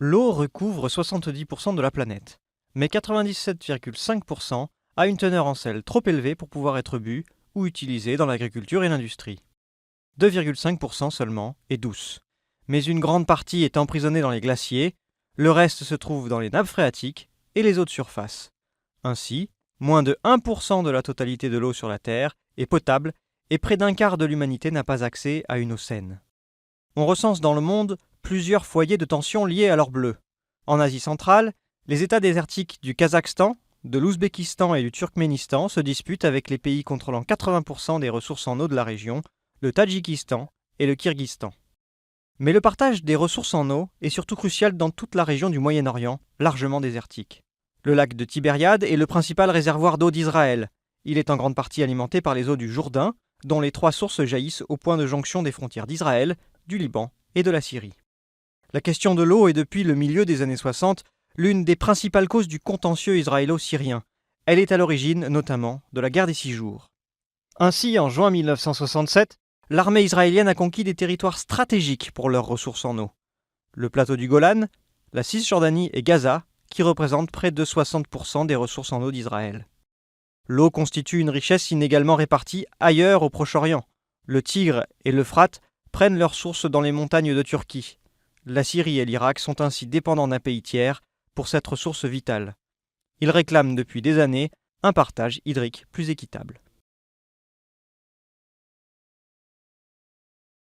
L'eau recouvre 70% de la planète, mais 97,5% a une teneur en sel trop élevée pour pouvoir être bu ou utilisée dans l'agriculture et l'industrie. 2,5% seulement est douce, mais une grande partie est emprisonnée dans les glaciers, le reste se trouve dans les nappes phréatiques et les eaux de surface. Ainsi, moins de 1% de la totalité de l'eau sur la Terre est potable et près d'un quart de l'humanité n'a pas accès à une eau saine. On recense dans le monde plusieurs foyers de tension liés à l'or bleu. En Asie centrale, les États désertiques du Kazakhstan, de l'Ouzbékistan et du Turkménistan se disputent avec les pays contrôlant 80% des ressources en eau de la région, le Tadjikistan et le Kirghizistan. Mais le partage des ressources en eau est surtout crucial dans toute la région du Moyen-Orient, largement désertique. Le lac de Tibériade est le principal réservoir d'eau d'Israël. Il est en grande partie alimenté par les eaux du Jourdain, dont les 3 sources jaillissent au point de jonction des frontières d'Israël, du Liban et de la Syrie. La question de l'eau est depuis le milieu des années 60 l'une des principales causes du contentieux israélo-syrien. Elle est à l'origine notamment de la guerre des 6 jours. Ainsi, en juin 1967, l'armée israélienne a conquis des territoires stratégiques pour leurs ressources en eau. Le plateau du Golan, la Cisjordanie et Gaza, qui représentent près de 60% des ressources en eau d'Israël. L'eau constitue une richesse inégalement répartie ailleurs au Proche-Orient. Le Tigre et l'Euphrate prennent leurs sources dans les montagnes de Turquie. La Syrie et l'Irak sont ainsi dépendants d'un pays tiers pour cette ressource vitale. Ils réclament depuis des années un partage hydrique plus équitable.